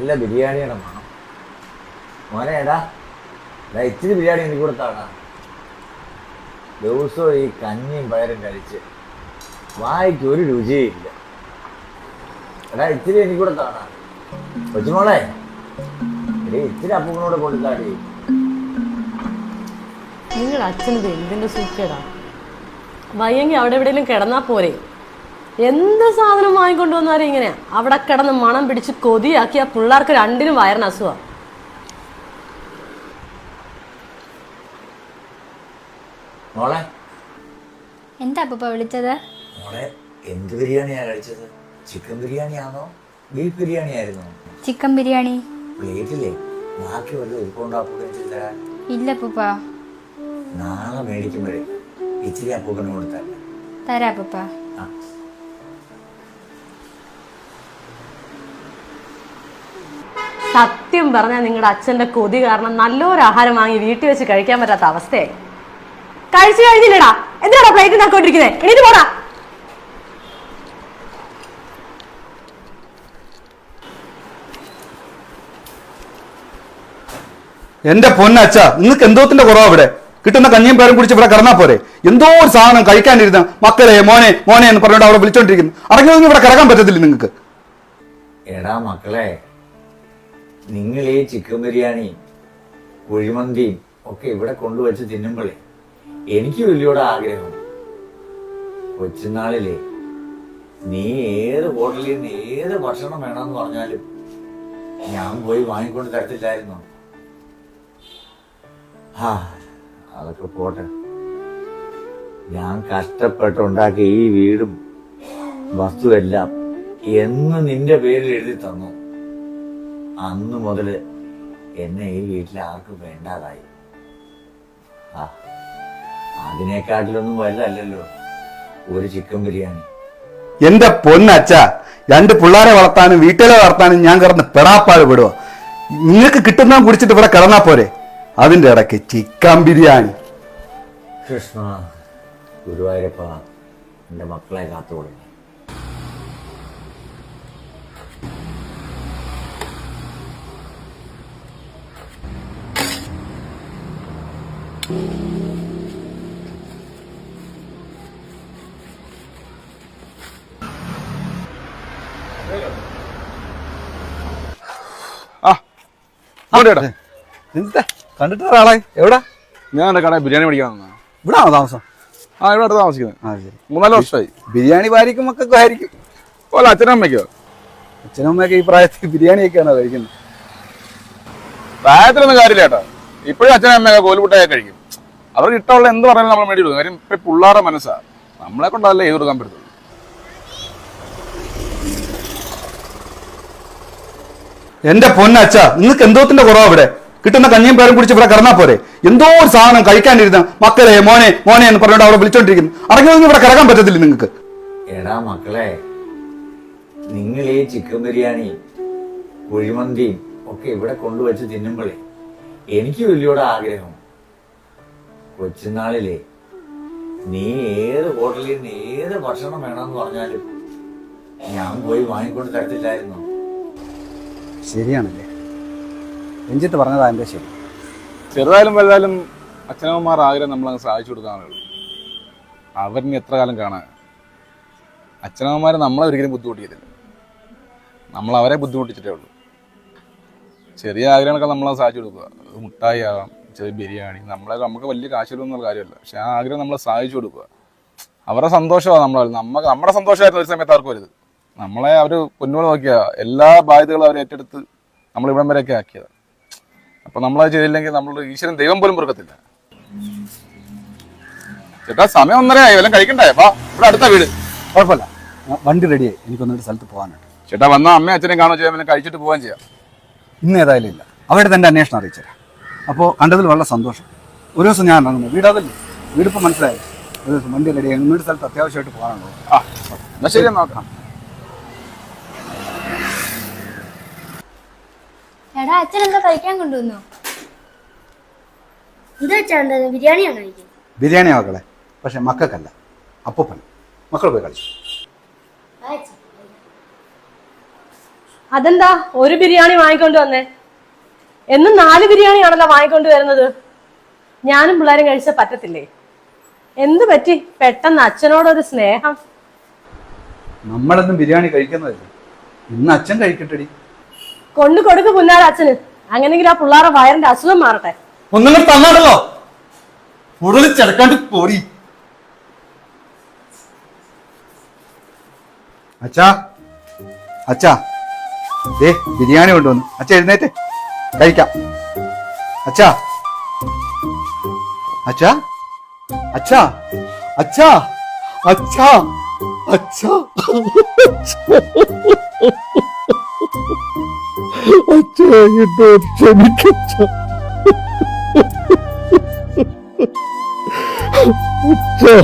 നല്ല ബിരിയാണിയുടെ മണം. മോനെ എടാ ഇച്ചിരി ബിരിയാണി എനിക്ക് കൊടുത്താടാ. ദിവസവും ഈ കഞ്ഞിയും പയറും കഴിച്ച് വായിക്ക് ഒരു രുചിയില്ല. എടാ ഇച്ചിരി എനിക്ക് കൊടുത്താടാ. കൊച്ചുമോളെ ഇച്ചിരി അപ്പൂനോട് കൊടുത്താടി. നിങ്ങൾ അച്ഛനത് എന്തിന്റെ സൂക്കേടാ? വയ്യെങ്കിൽ അവിടെ എവിടെയെങ്കിലും കിടന്നാ പോരെ. എന്ത് സാധനം വാങ്ങിക്കൊണ്ടു വന്നാലും ഇങ്ങനെയാ. അവിടെ കിടന്ന് മണം പിടിച്ച് കൊതിയാക്കി ആ പിള്ളേർക്ക് രണ്ടിനും വയറിന് അസുഖ. മോളെ എന്താ അപ്പൂപ്പ വിളിച്ചത്? മോളെ എന്ത് ബിരിയാണിയാ കഴിച്ചത്? ചിക്കൻ ബിരിയാണിയാണോ ബീഫ് ബിരിയാണി ആയിരുന്നോ? ചിക്കൻ ബിരിയാണി. പ്ലേറ്റില്ലേ ബാക്കി വല്ലതും ഉൾക്കൊണ്ടാക്കുകയും തരാൻ? ഇല്ല അപ്പൂപ്പ. നാളെ മേടിക്കുമ്പോഴേ ഇച്ചിരി അപ്പൂപ്പന് കൊടുത്തല്ല. തരാ അപ്പൂപ്പ. സത്യം പറഞ്ഞാൽ നിങ്ങളുടെ അച്ഛന്റെ കൊതി കാരണം നല്ലൊരു ആഹാരം വാങ്ങി വീട്ടിൽ വെച്ച് കഴിക്കാൻ പറ്റാത്ത അവസ്ഥയായി. കഴിച്ചു കഴിഞ്ഞില്ലടാ, എന്തിനാടാ പ്ലേറ്റ് നോക്കിക്കൊണ്ടിരിക്കുന്നേ? എണീറ്റ് പോടാ. എന്റെ പൊന്നച്ഛ, നിങ്ങൾക്ക് എന്തോത്തിന്റെ കുറവാ? ഇവിടെ കിട്ടുന്ന കഞ്ഞിയും പേരും കുടിച്ച് ഇവിടെ കിടന്നാ പോരെ? എന്തോ ഒരു സാധനം കഴിക്കാനിരുന്ന മക്കളെ മോനെ മോനെ എന്ന് പറഞ്ഞിട്ട് അവിടെ വിളിച്ചോണ്ടിരിക്കുന്നു. അടങ്ങി ഇവിടെ കിടക്കാൻ പറ്റത്തില്ല നിങ്ങൾക്ക്. എടാ മക്കളെ, നിങ്ങൾ ഈ ചിക്കൻ ബിരിയാണി കുഴിമന്തിയും ഒക്കെ ഇവിടെ കൊണ്ടുവച്ച് തിന്നുമ്പോഴേ എനിക്ക് വലിയോടെ ആഗ്രഹം. കൊച്ചുനാളിലെ നീ ഏത് ഹോട്ടലിൽ നിന്ന് ഏത് ഭക്ഷണം വേണമെന്ന് പറഞ്ഞാലും ഞാൻ പോയി വാങ്ങിക്കൊണ്ട് തരത്തില്ലായിരുന്നു. അതൊക്കെ പോട്ടെ. ഞാൻ കഷ്ടപ്പെട്ടുണ്ടാക്കിയ ഈ വീടും വസ്തുവെല്ലാം എന്ന് നിന്റെ പേരിൽ എഴുതി തന്നു. അന്ന് മുതല് എന്നെ ഈ വീട്ടിൽ ആർക്കും വേണ്ടാതായി. അതിനേക്കാട്ടിലൊന്നും വലുതല്ലല്ലോ ഒരു ചിക്കൻ ബിരിയാണി. എന്റെ പൊന്നച്ഛ, രണ്ട് പിള്ളേരെ വളർത്താനും വീട്ടിലെ വളർത്താനും ഞാൻ കിടന്ന് പെടാപ്പാട് പെടുക. നിങ്ങൾക്ക് കിട്ടുന്ന കുടിച്ചിട്ട് ഇവിടെ കിടന്നാ പോരെ? അതിന്റെ ഇടയ്ക്ക് ചിക്കൻ ബിരിയാണി. കൃഷ്ണ ഗുരുവായൂരപ്പ, എന്റെ മക്കളെ കാത്തുകൊള്ളു. കണ്ടിട്ട് ഒരാളെ എവിടെ? ഞാൻ കട ബിരിയാണി മേടിക്കാൻ വന്നതാ. ഇവിടാണോ താമസം? ഇവിടെ അടുത്ത് താമസിക്കുന്നത്. 3-4 വർഷമായി. ബിരിയാണി ഭാര്യക്കും മക്കൾക്കും ആയിരിക്കും. ഓല അച്ഛനും അമ്മയ്ക്കോ? അച്ഛനും അമ്മയൊക്കെ ഈ പ്രായത്തിൽ ബിരിയാണിയൊക്കെയാണോ കഴിക്കുന്നത്? പ്രായത്തിലൊന്നും കാര്യമില്ല കേട്ടോ. ഇപ്പോഴും അച്ഛനും അമ്മയൊക്കെ കോലുമുട്ടായൊക്കെ കഴിക്കും. അവർക്ക് ഇഷ്ടമുള്ള എന്ത് പറഞ്ഞാലും നമ്മൾ മേടി കൊടുക്കും. കാര്യം ഇപ്പൊ പിള്ളേരുടെ മനസ്സാ. നമ്മളെ കൊണ്ടല്ലേ ചെയ്ത് കൊടുക്കാൻ പറ്റത്തുള്ളൂ. എന്റെ പൊന്നച്ഛ, നിങ്ങൾക്ക് എന്തോത്തിന്റെ കുറവാ? ഇവിടെ കിട്ടുന്ന കഞ്ഞിയും പേരും കുടിച്ച് ഇവിടെ കിടന്നാ പോരെ? എന്തോ ഒരു സാധനം കഴിക്കാനിരുന്ന മക്കളെ മോനെ മോനെ എന്ന് പറഞ്ഞിട്ട് അവിടെ വിളിച്ചോണ്ടിരിക്കുന്നു. അടങ്ങി ഇവിടെ കിടക്കാൻ പറ്റത്തില്ല നിങ്ങൾക്ക്. എടാ മക്കളെ, നിങ്ങൾ ഈ ചിക്കൻ ബിരിയാണി കുഴിമന്തിയും ഒക്കെ ഇവിടെ കൊണ്ടുവച്ച് തിന്നുമ്പോഴേ എനിക്ക് വലിയോടെ ആഗ്രഹം. കൊച്ചുനാളിലെ നീ ഏത് ഹോട്ടലിൽ നിന്ന് ഏത് ഭക്ഷണം വേണമെന്ന് പറഞ്ഞാലും ഞാൻ പോയി വാങ്ങിക്കൊണ്ട് തരത്തില്ലായിരുന്നു. ശരിയാണല്ലേ, രഞ്ജിത്ത് പറഞ്ഞതാ എന്റെ ശരി. ചെറുതായാലും വലുതായാലും അച്ഛനമ്മമാർ ആഗ്രഹം നമ്മളങ്ങ് സഹായിച്ചു കൊടുക്കാനുള്ളൂ. അവരിനി എത്ര കാലം കാണാൻ? അച്ഛനമ്മമാർ നമ്മളെ ഒരിക്കലും ബുദ്ധിമുട്ടിക്കത്തില്ല. നമ്മൾ അവരെ ബുദ്ധിമുട്ടിച്ചിട്ടേ ഉള്ളൂ. ചെറിയ ആഗ്രഹങ്ങളൊക്കെ നമ്മളെ സഹായിച്ചു കൊടുക്കുക. മുട്ടായി ആകാം, ചെറിയ ബിരിയാണി, നമുക്ക് വലിയ കാശിലൊന്നുള്ള കാര്യമല്ല. പക്ഷെ ആ ആഗ്രഹം നമ്മളെ സഹായിച്ചു കൊടുക്കുക. അവരുടെ സന്തോഷമാണ് നമ്മുടെ സന്തോഷമായിരുന്നു ഒരു സമയത്ത് അവർക്ക് വരുത്. നമ്മളെ അവർ പൊന്നുപോലെ നോക്കിയ എല്ലാ ബാധ്യതകളും അവർ ഏറ്റെടുത്ത് നമ്മൾ ഇവിടം വരെയൊക്കെ ആക്കിയതാണ്. അപ്പൊ നമ്മളത് ചെയ്തില്ലെങ്കിൽ നമ്മൾ ഈശ്വരൻ ദൈവം പോലും പൊറുക്കത്തില്ല. ചേട്ടാ സമയം 1:30 ആയി, വല്ലതും കഴിക്കണ്ടേ? ഇവിടെ അടുത്ത വീട്. കുഴപ്പമില്ല, വണ്ടി റെഡിയായി. എനിക്കൊന്നൊരു സ്ഥലത്ത് പോകാനുണ്ട്. ചേട്ടാ വന്നാൽ അമ്മയും അച്ഛനെയും കാണുകയും ചെയ്യാം, പിന്നെ കഴിച്ചിട്ട് പോകാൻ ചെയ്യാം. ഇന്ന് ഏതായാലും ഇല്ല, അവരുടെ തന്നെ അന്വേഷണം അറിയിച്ചുതരാം. അപ്പോൾ കണ്ടതിൽ വളരെ സന്തോഷം. ഒരു ദിവസം ഞാൻ ഇറങ്ങുന്നു. വീടതല്ലേ, വീടിപ്പോൾ മനസ്സിലായി. ഒരു ദിവസം വണ്ടി റെഡിയായി. ഇന്നൊരു സ്ഥലത്ത് അത്യാവശ്യമായിട്ട് പോകാനുണ്ടോ? എന്നാ ശരി, നോക്കാം. എടാ അച്ഛൻ എന്താ കഴിക്കാൻ കൊണ്ടുവന്നോ? ബിരിയാണിയാണ് കഴിക്കുന്നത്. ബിരിയാണി മക്കളെ, പക്ഷെ മക്കൾക്കല്ല, അപ്പൂപ്പൻ. മക്കൾ പോയി കളിച്ചു. അതെന്താ ഒരു ബിരിയാണി വാങ്ങിക്കൊണ്ട് വന്നേ? എന്നും 4 ബിരിയാണിയാണല്ലോ വാങ്ങിക്കൊണ്ട് വരുന്നത്. ഞാനും പിള്ളേരും കഴിച്ച പറ്റത്തില്ലേ? എന്ത് പറ്റി പെട്ടെന്ന് അച്ഛനോടൊരു സ്നേഹം? നമ്മളൊന്നും ബിരിയാണി കഴിക്കുന്നതല്ല, ഇന്ന് അച്ഛൻ കഴിക്കട്ടെടി. കൊണ്ടു കൊടുക്ക് പുന്നാര അച്ഛന്, അങ്ങനെങ്കിൽ ആ പിള്ളേരുടെ വയറിന്റെ അസുഖം മാറട്ടെ. ഒന്നും തന്നാണല്ലോ കൂടുതൽ ചെടക്കാണ്ട് പോരി. അച്ഛാ അച്ഛാ, ദേ ബിരിയാണി കൊണ്ടുവന്നു. അച്ഛ എഴുന്നേറ്റ് കഴിക്കാം. അച്ഛാ അച്ഛാ അച്ഛാ അച്ഛാ അച്ഛാ അച്ഛാ അച്ഛാ എന്തോ ക്ഷമിക്കച്ച. അച്ഛാ